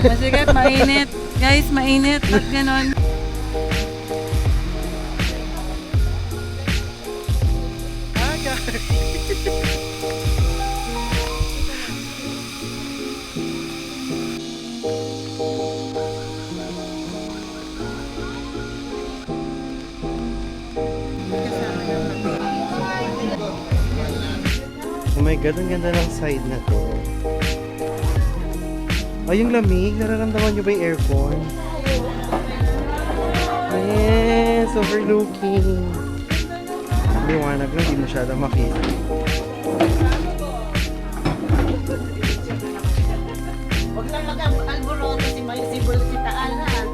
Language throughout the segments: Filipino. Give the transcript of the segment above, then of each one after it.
Masikip, mainit. Guys, mainit. At ganon. Oh my God, ang ganda ng side na to. Ay, yung lamig. Nararamdaman nyo ba yung aircon? Yes, overlooking. Liwanag lang, di masyadong makita. Huwag lang mag-alboroto si Maisibol si Taal ha.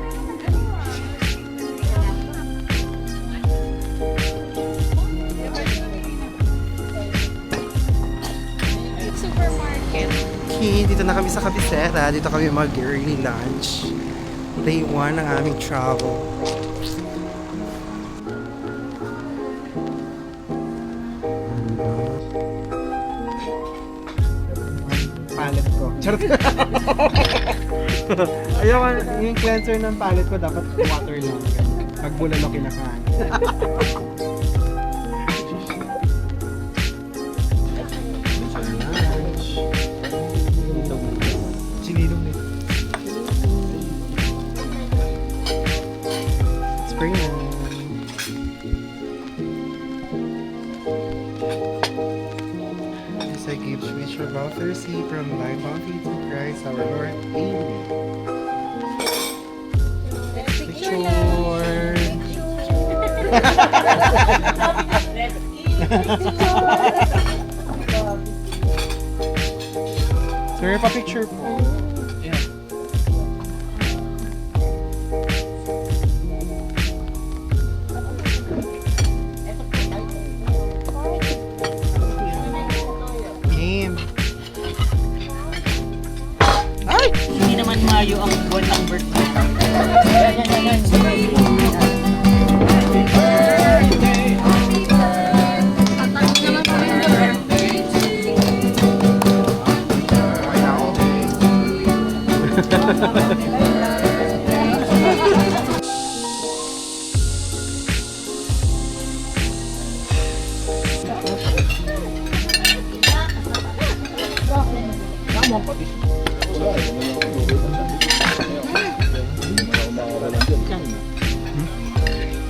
Supermarket. Okay, dito na kami sa Cabecera. Dito kami mag-early lunch. Day 1 ng aming travel. Palette ko. Charot. Ayoko, yung cleanser ng palette ko dapat water lang. Pag bulalo kinakain. Sinilong nito. Spring na. This a gift which we're about to receive from thy bounty to Christ our Lord. Amen. Picture. Sir, pa-picture po. Game. Ay! Hindi naman Mayo ang buwan ng birthday. Yan.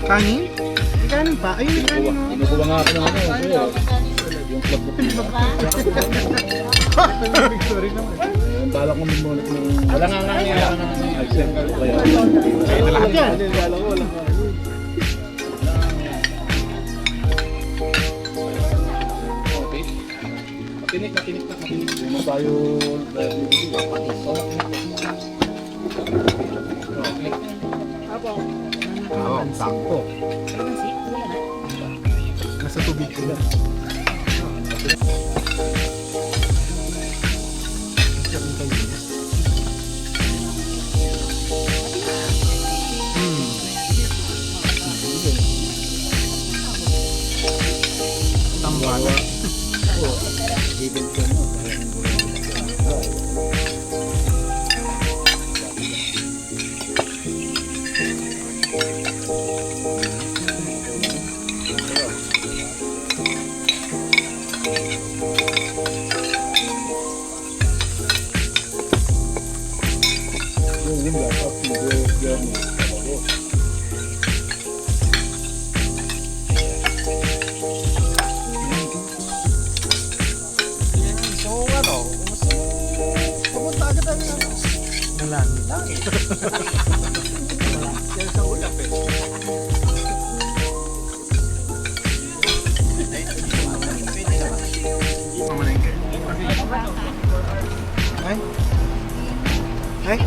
Kanin? May kanin pa? Ayun, may kanin mo. Nakuha nga ako ng ano. Yung club na Sorry naman. yung balak mo mimonit ng... Wala nga nga niya. Accent. Ayun na lahat yan. Okay. Matinik. Hindi mo tayo... Oo, sakto. Nasa tubig ko lang. Tambawa. Given ko mo. Yung dapat yung Langit. yan sa ulap eh. Ay? Ay?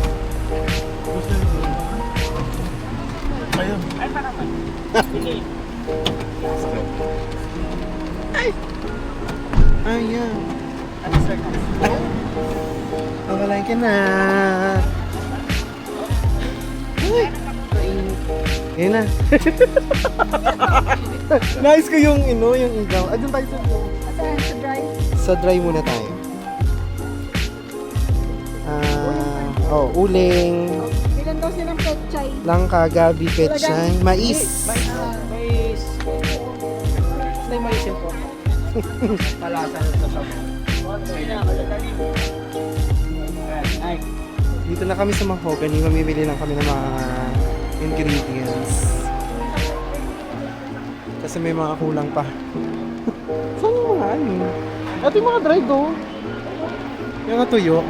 Ayun. Ayan. Pangalain ka na. Ay. Ayan na. Nice ko yung yung igaw. Doon tayo sa Asan? Sa dry? Sa dry muna tayo. Oh, uling, Ilan daw silang petchay? langka, gabi, pechay, mais. Mais. Stay mais yun po. Palasa sa sabon. Ay, Dito na kami sa Mahogany, mamimili lang kami ng mga ingredients. Kasi may mga kulang pa. Saan yung mga ano? Ito yung mga dried oh. Yung mga tuyo.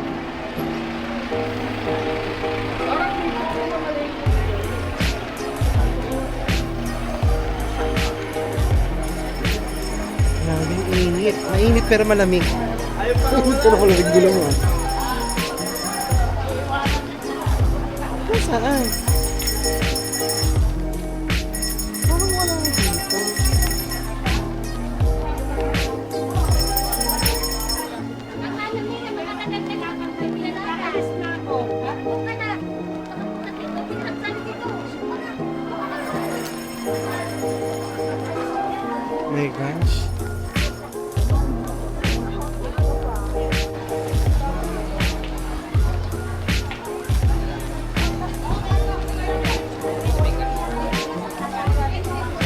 Maraming init. Mainit pero malamig. Mainit pero malamig gulang mo. Saan? Parang wala dito. My gosh.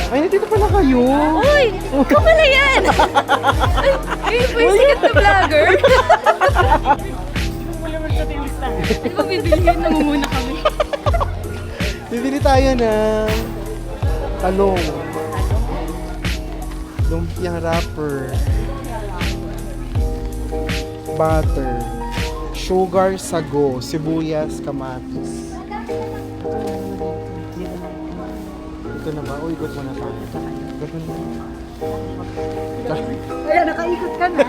Ay, nandito pala kayo. Uy! Ikaw pala yan! Ay, po yung sikat na vlogger. Di ba bibilihan na muna kami? Bibili tayo ng talong. Lumpiang wrapper. Butter. Sugar, sago, sibuyas, kamatis. Ito na ba? O, ikot mo na tayo. Ikot mo na. Kaya nakaikot ka na.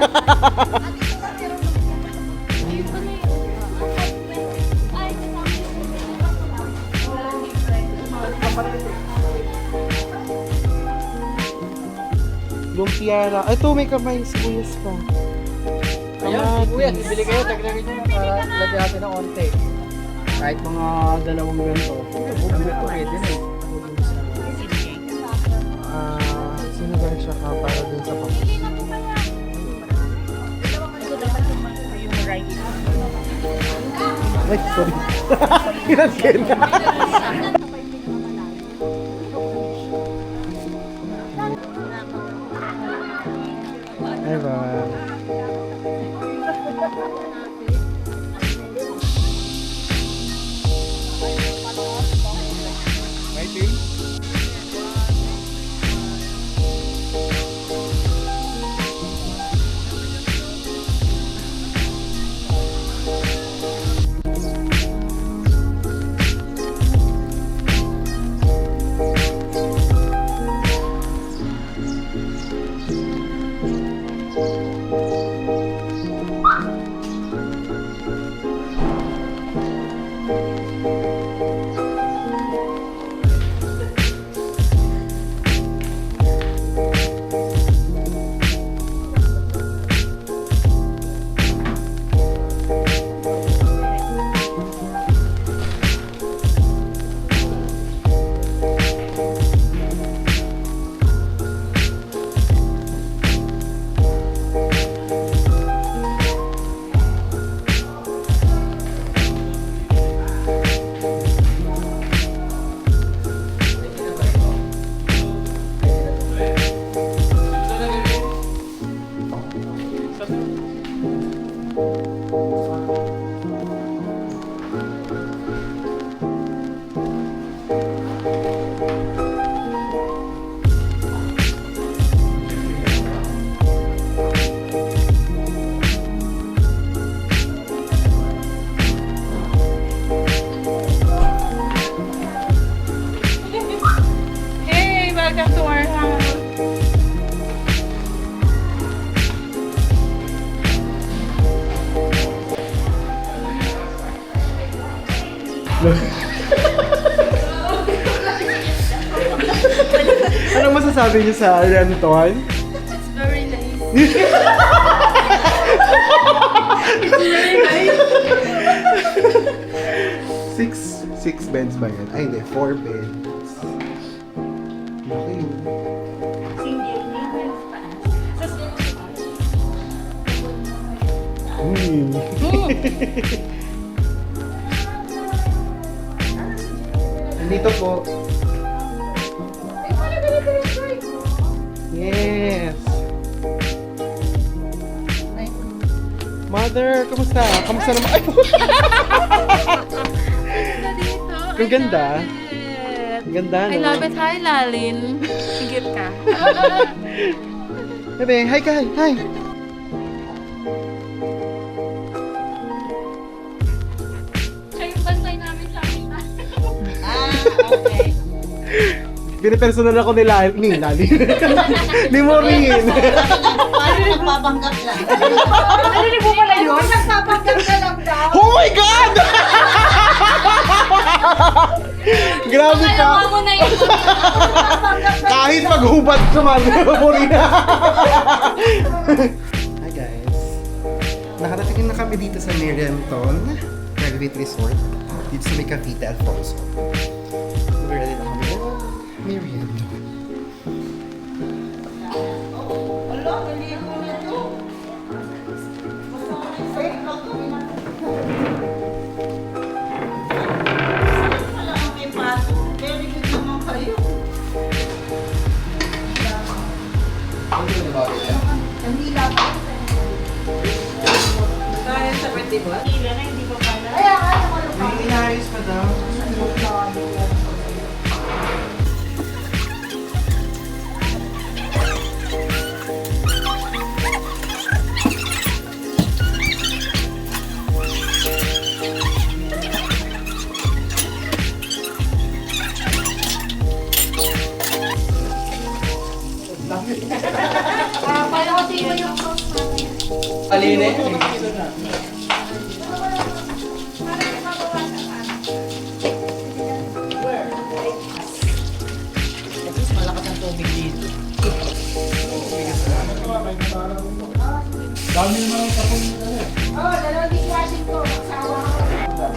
Lumpia na. Ito, may kamay sibuyas pa. ayan, kuya, bibili kayo, taglagay nyo na para lagyan natin ng onte. Kahit mga dalawang ganito. Pwede na eh. Sinigang siya ka para dun sa pang. Ay, sorry. Kinagkin. Ay ba? May tea? Hey, welcome to our house. Anong masasabi niyo sa Renton? It's very nice. It's very nice. Six beds ba yan? Ay, hindi. 4 beds. Okay. Dito po. Yes. Mother, kamusta? Kamusta naman? Ay, Ganda dito. ang ganda. It. Ang ganda, no? I love it. Hi, Lalin. Higit ka. Bebe, hi ka, hi. Siya yung bantay namin sa amin. Okay. Pinipersonal ako ni Lali. Ni Maureen. Paano nagpapanggap lang? Narinig mo pala yun? Nagpapanggap ka lang daw. Oh my God! Grabe ka. Alam mo na yun. Kahit maghubad sa Maureen. Hi guys. Nakarating na kami dito sa Merienton Private Resort. Dito sa may Cavite, Alfonso. We're ready na kami. Merienton. Alo, hindi ko na ito. Gusto ko na sa ikaw to. Wala kang may pato. Very good naman kayo. Ang hila pa. Kaya sa pwede ba? Hila na, hindi pa pala. Kaya nga, yung ano pa. May inayos pa daw. Paano kasi iba yung sauce natin? Aline. Malakas ang tubig dito. Oo, dalawang dishwashing ko. Magsawa ka.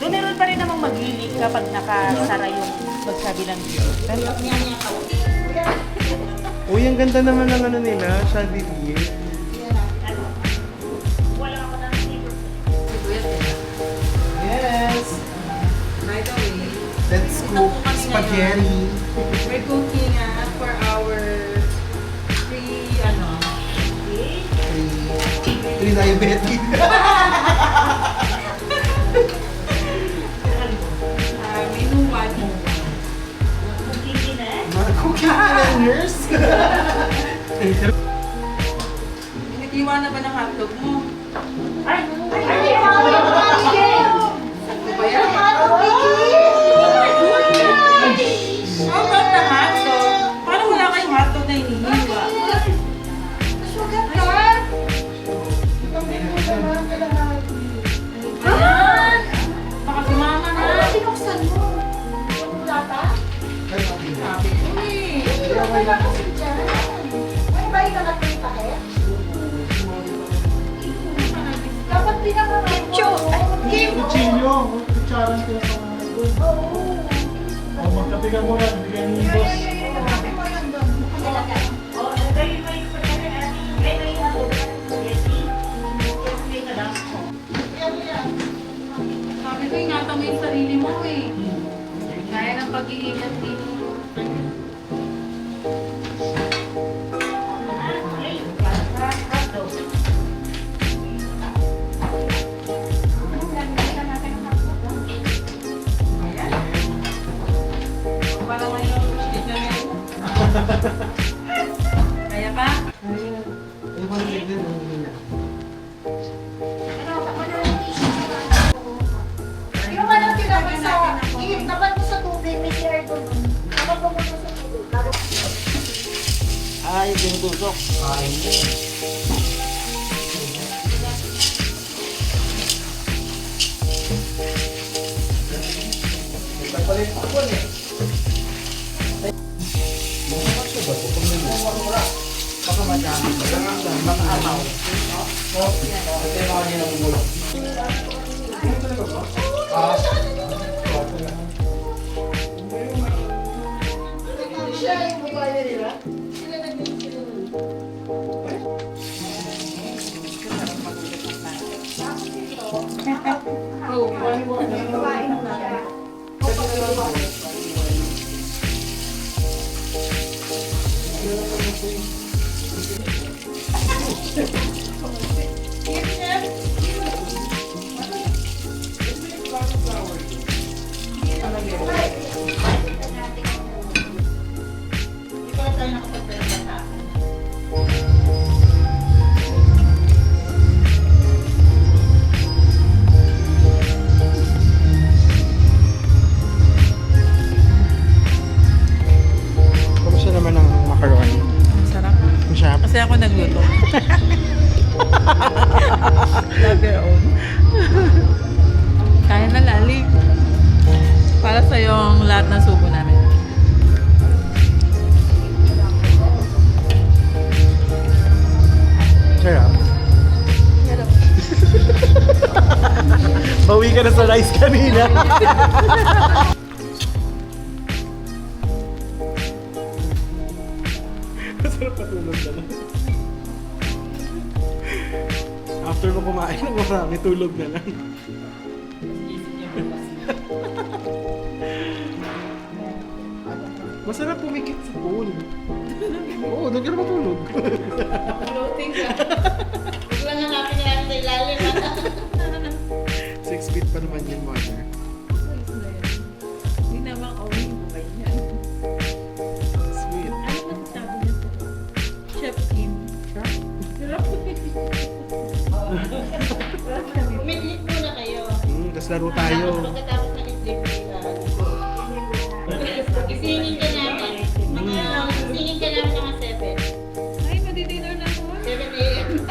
Meron pa rin namang mag-ilig kapag nakasara yung magkabilang view. Uy, ang ganda naman ng ano nila, chandelier. Yes! By the way, Let's cook spaghetti. we're cooking for our Pre-diabetic. minuman mo. Cooking dinner? Mga cooking dinners. Nag-iwan na ba ng hotdog mo? Ay, How about the hotdog? Paano wala kayong hotdog na hinihiwa? Ayan! Baka sumama na. Sinuksan mo. Yung lata? Sabi ko eh. Wala kasi dyan. Ay, ba ikaw natin pakit? Dapat pinakaroon mo. Kim! Kuchilyo, kutsarang sila sa mga doon. Oo. O magkapigan mo lang, bigyan ni boss. Sabi mo yun doon. Makalagay. Sabi ko, ingatan mo yung sarili mo eh. Kaya ng pag-iingat dito. Parang may stick na rin. Kaya pa? Yung walang tinapos sa tapat mo sa tubig, may share doon. Tapat mo muna sa tubig. Ay, tinutusok. Ay. Nagpalit ako eh. Baka madami. Ito yung mga nilang bulok. Siya yung babae nila. Sila nag-sila. Ikaw tayo nakapagpenta sa akin. Kamusta naman ang macaroni? Sarap. Masarap. Kasi ako nagluto. Love your own. Kaya na lali. Para sa yung lahat ng subo namin. Sarap. Bawi ka na sa rice kanina. Masarap patulog na lang. After mo kumain ng marami, tulog na lang. Masarap pumikit sa pool. Oo, doon ka na matulog. Floating ka. Biglang hanapin niya namin sa ilalim. 6 feet pa naman yung water. Hindi naman awing buhay niya. Sweet. Ano ba sabi niya to? Chef Kim. Sarap. Umidlit muna kayo. Tapos laro tayo. Pagkatapos ng idlit nila. Isingin ka namin. Isingin ka namin mga 7. Ay, madidinner na ako. 7 a.m.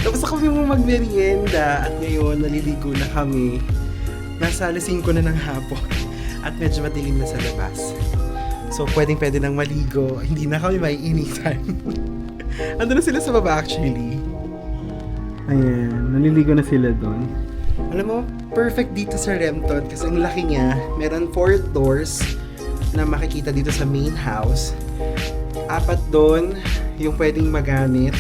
Tapos na kami mo magmerienda at ngayon naliligo na kami. Nasa alas 5 na ng hapon at medyo madilim na sa labas. So pwede nang maligo. Hindi na kami may initan. Ando na sila sa baba actually. Ayan, naliligo na sila doon. Alam mo, perfect dito sa Rempton kasi ang laki niya. Meron 4 doors na makikita dito sa main house. 4 doon yung pwedeng magamit.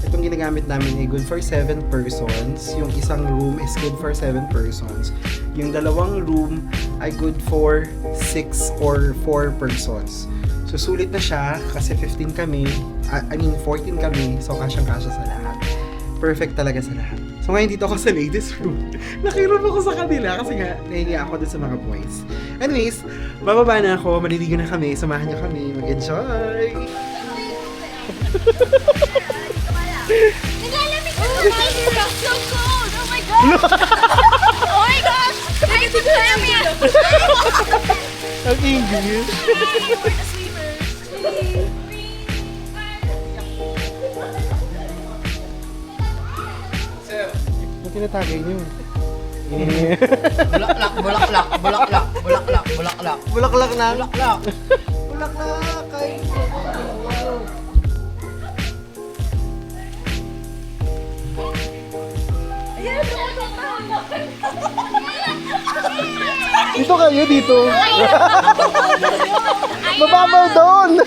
Itong ginagamit namin ay good for 7 persons. Yung isang room is good for 7 persons. Yung 2 room ay good for 6 or 4 persons. So sulit na siya kasi 15 kami. 14 kami. So kasyang-kasya sa lahat. Perfect talaga sa lahat. So ngayon dito ako sa ladies room. Nakiroon ako sa kanila kasi nga nahihiya ako dun sa mga boys. Anyways, bababa na ako. Maliligo na kami. Samahan niyo kami. Mag-enjoy! Naglalamig ka naman! It's so cold! Oh my God! Oh my gosh! I could swim here! Ang English! We're the swimmers! Ba't tinatagay niyo? Bulaklak, bulaklak, bulaklak, bulaklak, bulaklak. Bulaklak na! Bulaklak. Bulaklak! Ay! Dito kayo, dito! Mababaw doon!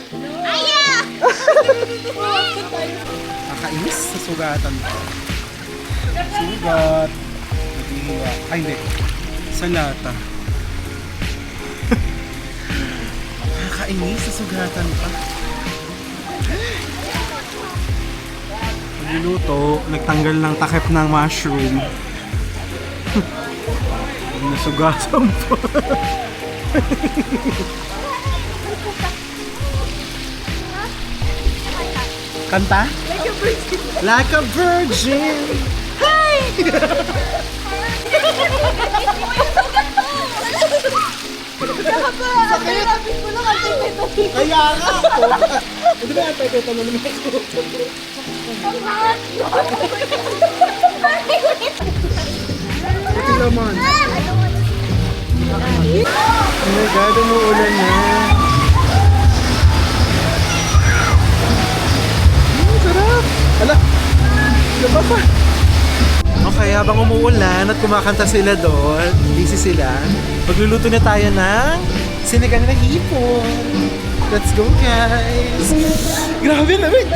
Nakainis sa sugatan ko. Sugat. Naghihiwa. Ay, hindi. Sa lata. Nakakainis sa sugatan pa. Niluto, nagtanggal ng takip ng mushroom. Nasugasan po. Kanta? Like a virgin. Kaya nga! Hindi ba yung pepe tanong naman ko? Ito naman. Oh my God, umuulan na. Sarap! Hala! Diba pa? Okay, habang umuulan at kumakanta sila doon, busy sila, magluluto na tayo ng sinigang na hipon. Let's go, guys! Grabe, lamig!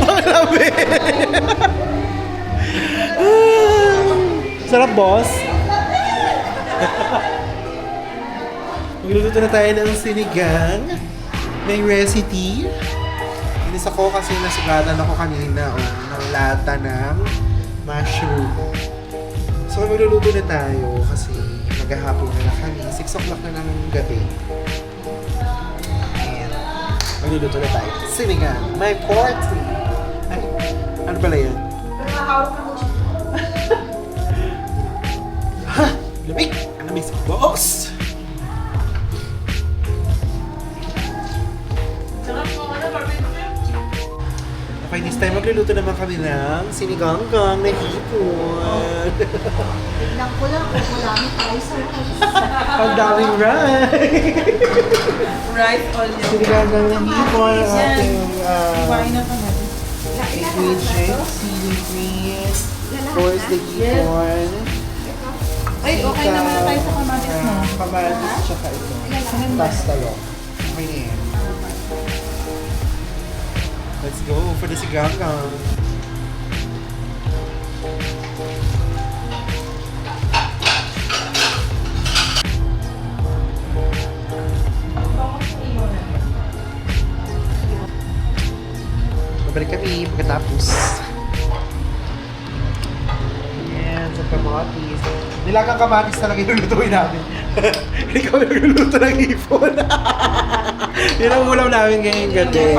Ang lamig! Sarap, boss! Magluluto na tayo ng sinigang. May recipe. Inis ako kasi nasugatan ako kanina ng lata ng mushroom. So magluluto na tayo kasi maghahapon na kami. 6 o'clock na ng gabi. And magluluto na tayo. Sinigang. May pork. Ay, ano pala yan? Ha! Lamig! Ang lamig sa boss! Okay, this time magluluto naman kami ng siniganggang na hipon. Tignan ko lang kung marami tayo sa rice. Ang daming rice! Rice, onion. Siniganggang na hipon. Ang ating Kumain na kami. ingredients, seaweed green, of course, the hipon. Ay, okay naman na tayo sa kamatis mo. Kamatis, tsaka ito. Tapos talong. Okay na yan. Let's go for the siganggang. Babalik kami pagkatapos. Ayan, sa kamatis. Nilagang kamatis talaga yung lulutuin namin. Hindi kami nagluluto ng hipon. Yun ang ulam namin ngayong gabi.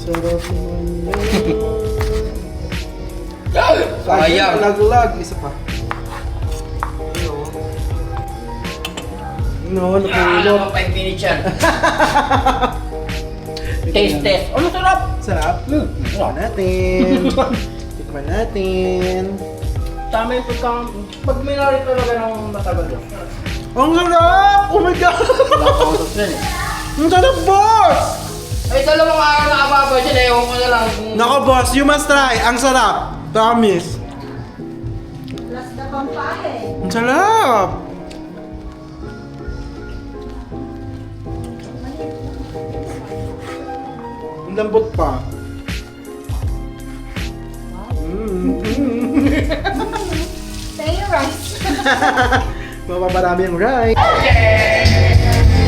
Sarap naman yan. Sayang. Lag-lag. Isa pa. No, napulot. 5 minutes yan. Taste. Ano sarap? Sarap. Tikman natin. Tikman natin. Tama yung pag minarit talaga ng matagal yun. Ang sarap! Oh my God! Nakakautot yan eh. Ang sarap, boss! Ay, dalawang araw na kababa dyan eh. Ewan ko na lang kung... Nako, boss. You must try. Ang sarap. Promise. Plus the pampahe. Ang sarap! Ang lambot pa. Say your rice. Mapaparami ang rice.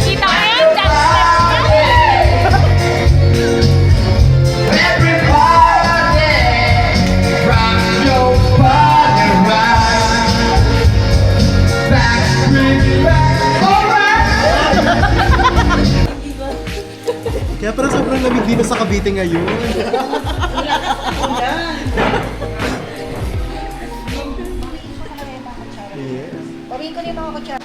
Kita ko yan, Kaya parang sobrang lamig dito sa Cavite ngayon. Yes. Parihin ko nito ako siya.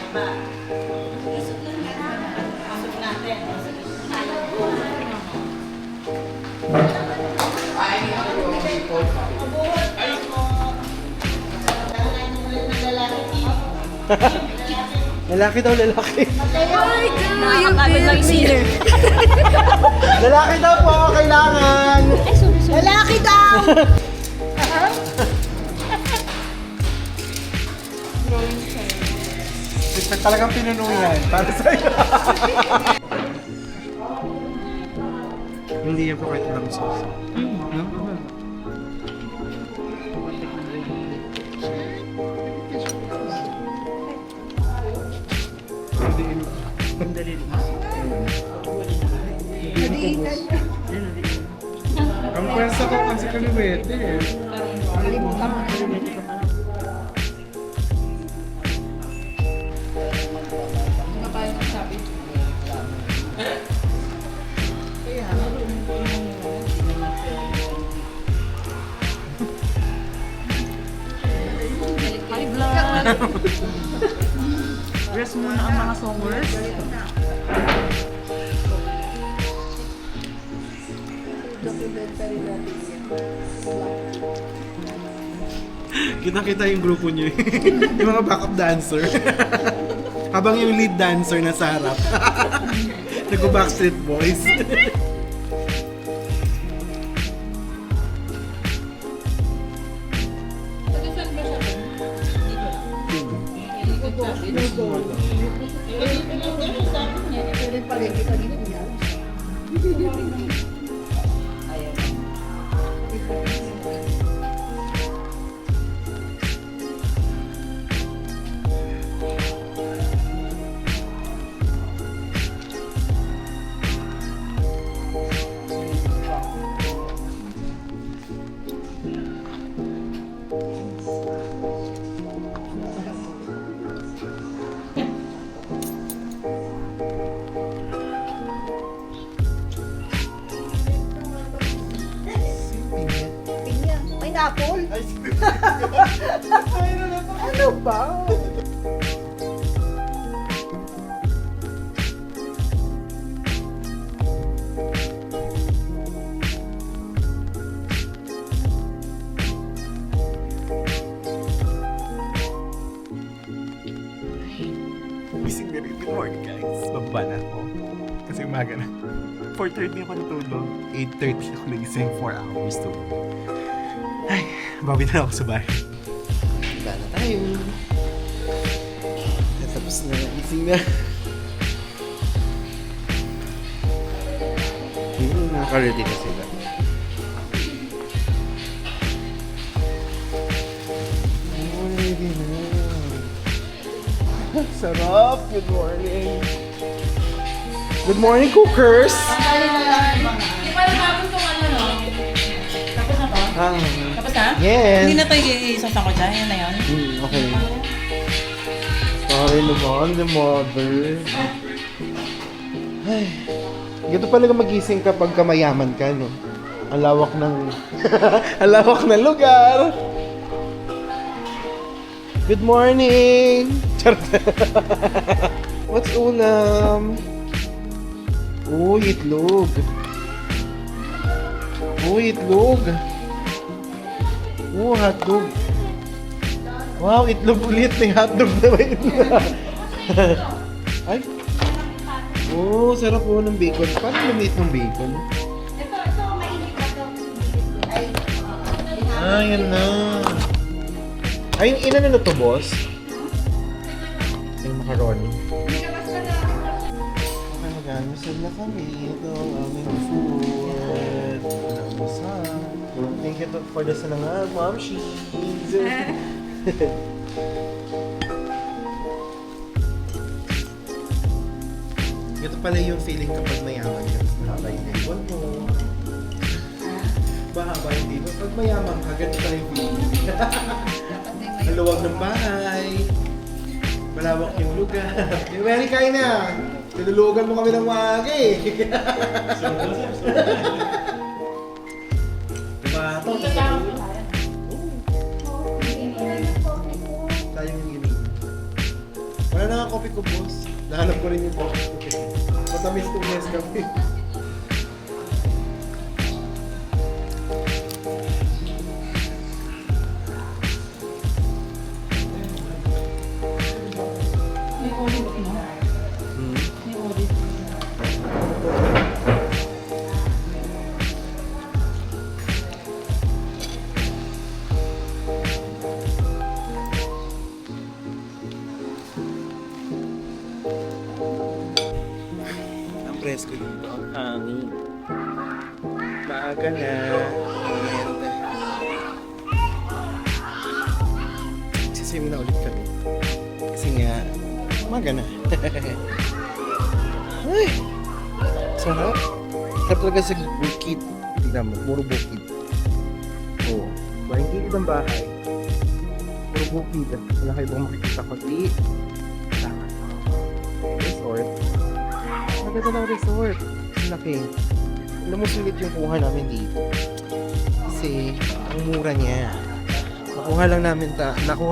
Lalaki daw, lalaki. Nakakagod lang siya. Lalaki daw po, kailangan. Lalaki daw! Talagang pinuno yan. Para sa'yo. Hindi yan po kahit walang sauce. No? Ang pwersa ko kasi kaliwete eh. Rest muna ang mga songers. Kita-kita yung grupo niyo. Yung mga backup dancer. Habang yung lead dancer nasa harap. Nag-Backstreet Boys. Pineapple? Ano ba? Gising na rin. Good morning, guys. Bababa na ako. Kasi umaga na. 4:30 ako natulog. 8:30 ako nagising. 4 hours to. Ay, bawi na ako sa bahay. Iba na tayo. Tapos na, gising na. Naka-ready na sila. Ready na. Sarap! Good morning! Good morning, cookers! Di ba natapos itong ano, no? Tapos na to? Tapos na? Yes! Hindi na ito i-isasang ko dyan. Yan na yun. Okay. Sorry naman, the mother. Ay, ganito pala magising kapag mayaman ka, no? Ang lawak ng... ang lawak ng lugar! Good morning! Charot. What's ulam? Uy, itlog. Uy, itlog. Hotdog. Wow, itlog ulit. May hotdog na ba itlog? Ay. Oh, sarap po ng bacon. Paano lumiit ng bacon? Ito, mainit na to. Ay, Yan na. Ay, ilan na to, boss? Yung macaroni. Okay, mag-almusal na kami. Ito ang aming food. Almusal. Thank you for the sanangal, Mom She's. Ito pala yung feeling kapag mayaman ka. Mahaba yung ibon mo. Mahaba yung ibon. Pag mayaman ka, ganito pala yung feeling. Ang luwag ng bahay. Malawak yung lugar. Mary, kain na! Tinulugan mo kami ng maaga eh. Diba? Tayo yung ginig. Wala na nga coffee ko, boss. Nahanap ko rin yung coffee ko. Matamis to Nescafe. hangin. Maaga na. And siswimming na ulit kami. Kasi nga, umaga na. Ay! Sarap. Sarap talaga sa bukid. Tignan mo, puro bukid. Oo. Mahingkikid ang bahay. Puro bukid. Wala kayo bang makikita kundi. Resort. Maganda ng resort. Ang laki. Alam mo, sulit yung kuha namin dito. Kasi, ang mura niya. Nakuha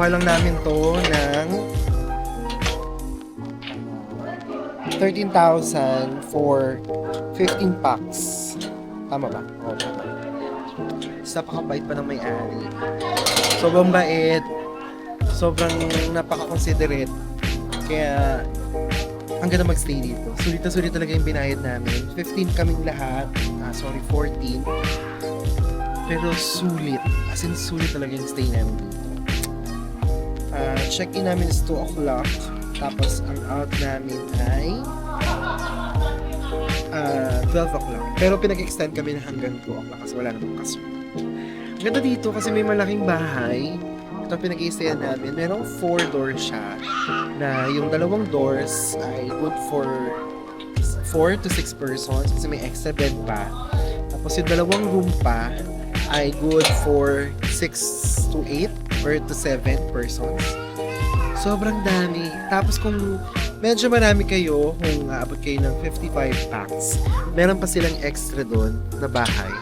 lang namin to ng 13,000 for 15 packs. Tama ba? Oo, tama. Tapos napakabait pa ng may-ari. Sobrang bait. Sobrang napaka-considerate. Kaya, ang ganda mag-stay dito. Sulit na sulit talaga yung binayad namin. 15 kaming lahat. 14. Pero sulit. As in, sulit talaga yung stay namin dito. Check-in namin is 2 o'clock. Tapos, ang out namin ay 12 o'clock. Pero pinag-extend kami na hanggang 2 o'clock kasi wala namang kaso. Ang ganda dito kasi may malaking bahay. Ito pinag-i-stayan namin. Merong 4 doors siya na yung dalawang doors ay good for 4 to 6 persons kasi may extra bed pa. Tapos yung dalawang room pa ay good for 6 to 8 or to 7 persons. Sobrang dami. Tapos kung medyo marami kayo, kung aabot kayo ng 55 packs, meron pa silang extra doon na bahay.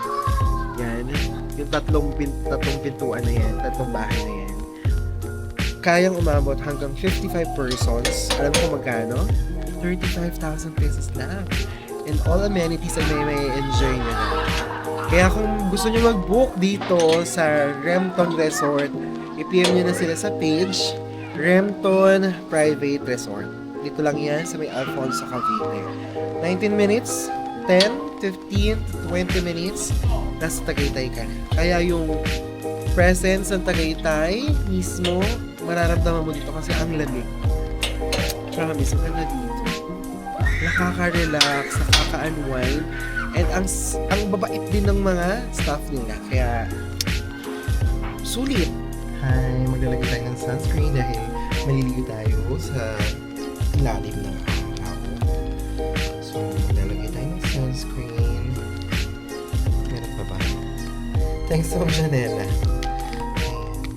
Yan. Yung tatlong pintuan na yan, tatlong bahay na yan. Kayang umabot hanggang 55 persons. Alam ko magkano? 35,000 pesos lang. And all amenities ay may enjoy nyo na. Kaya kung gusto nyo mag-book dito sa Rempton Resort, i-PM nyo na sila sa page Rempton Private Resort. Dito lang yan sa may Alfonso, Cavite. 19 minutes, 10, 15, 20 minutes, nasa Tagaytay ka na. Kaya yung presence ng Tagaytay mismo, mararamdaman mo dito kasi ang lamig. Promise, ang ganda dito. Nakaka-relax, nakaka-unwind, and ang babait din ng mga staff nila. Kaya, sulit. Hi, maglalagay tayo ng sunscreen dahil maliligo tayo sa ilalim ng araw. So, maglalagay tayo ng sunscreen. Meron pa ba? Thanks so much, Janela. Ayan,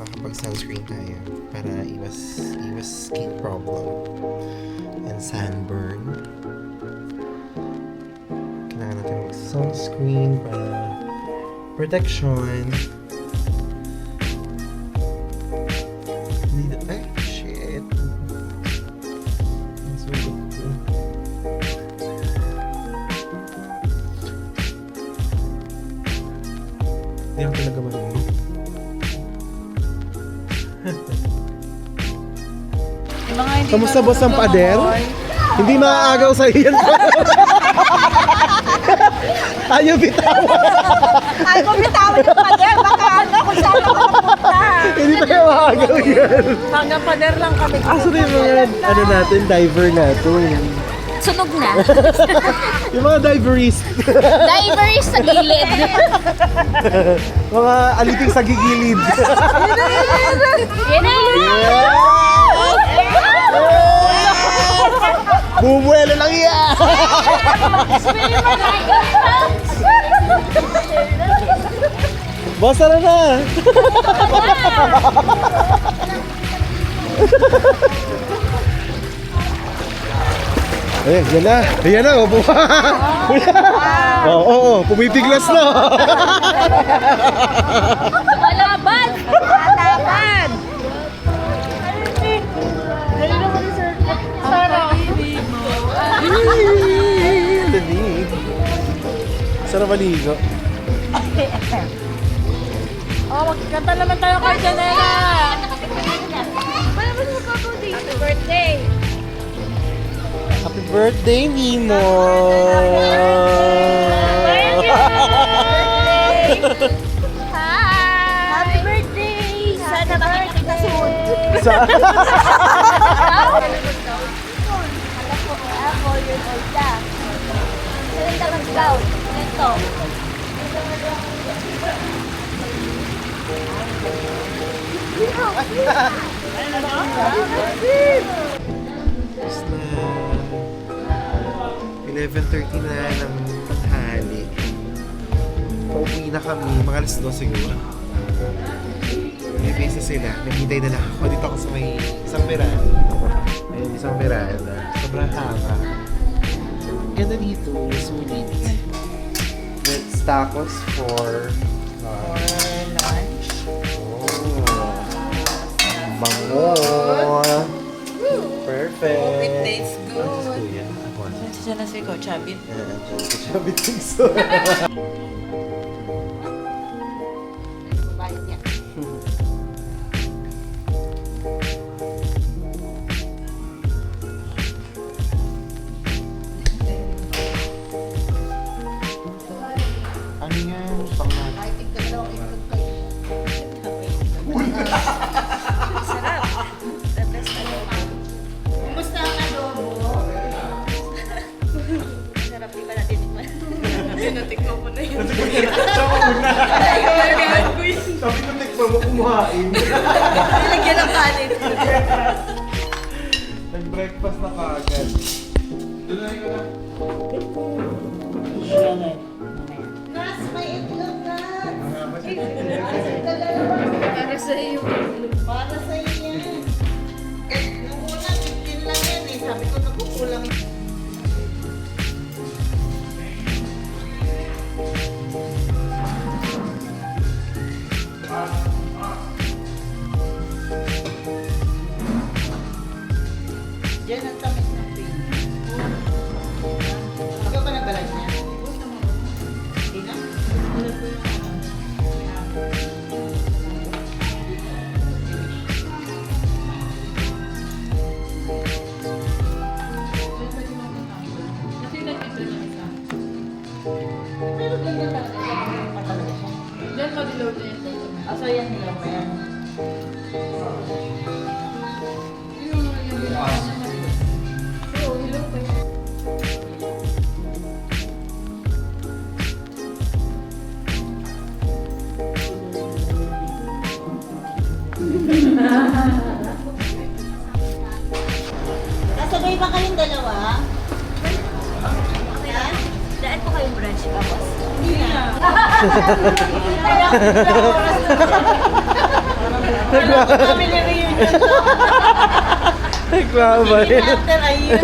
makapag-sunscreen tayo para iwas skin problem and sunburn. Kailangan natin mag-sunscreen para protection. Ay, shit. Ang sulit ko. Hindi ako talaga marunong. Kamusta boss ang pader? Hindi maaagaw sa iyan. Ayaw bitawan. Ay, kung bitawan yung pader, baka ano, kung saan ako napunta. Hindi tayo maaagaw yan. Hanggang pader lang kami. Aso na yung mga ano natin, diver natin. Sunog na. Yung mga diverist. Divers sa gilid. Mga aliping sa gigilid. Yan na yun. Bumuelo lang yan! Boss, tara na! Ayan, yan na. Ayan na, opo. Oo, pumipiglas na. Malaban. Malaban! Lamig. Sarap maligo. Oh, magkanta naman tayo kay Janela! Happy birthday. Happy birthday, Mimo! Hi. Happy birthday. Sana makikita ka soon. Ako, 4 years old ka. Ikaw, ito. Tapos na 11:30 na ng tanghali. Pauwi na kami, mga alas 2 siguro. May base sila, naghintay na lang ako. Dito ako sa may isang veranda. Ayun, isang veranda. Sobrang haba. Ganda dito, sulit. Let's tacos for lunch. Oh. Bango. Perfect. Hope it tastes good. Ano si Kuya? Ako. Siya na si Coach Abit. Sabi tingso. Bayad niya. Ano yan? Pang natin. Ay, tignan daw, itlog kayo. Sarap. The best adobo. Kumusta ang adobo? Sarap, di ba natin tikman? Tinatikman ko na yun. Sabi ko, tikman mo kumain. Nilagyan ng kanin. Nag-breakfast na kaagad. Nas, may itlog, Nas. Para sa iyo. Para sa iyo yan. Nung una, 15 lang yan eh. Sabi ko, nakukulang. Diyan ang tamis ng pin. Ikaw ba nagbalag niya? Hindi na? Kasi nag-ito na isa. Pero ganyan talaga siya. Patalaga siya. Diyan madilaw na yun. Aso yan nila pa yan. Yung mga yung oo, hilaw pa yun. Kasabay ba kayong dalawa? Yan? Daan po kayong branch ka, boss? Hindi na. Family reunion to. Nagmamay. After a year.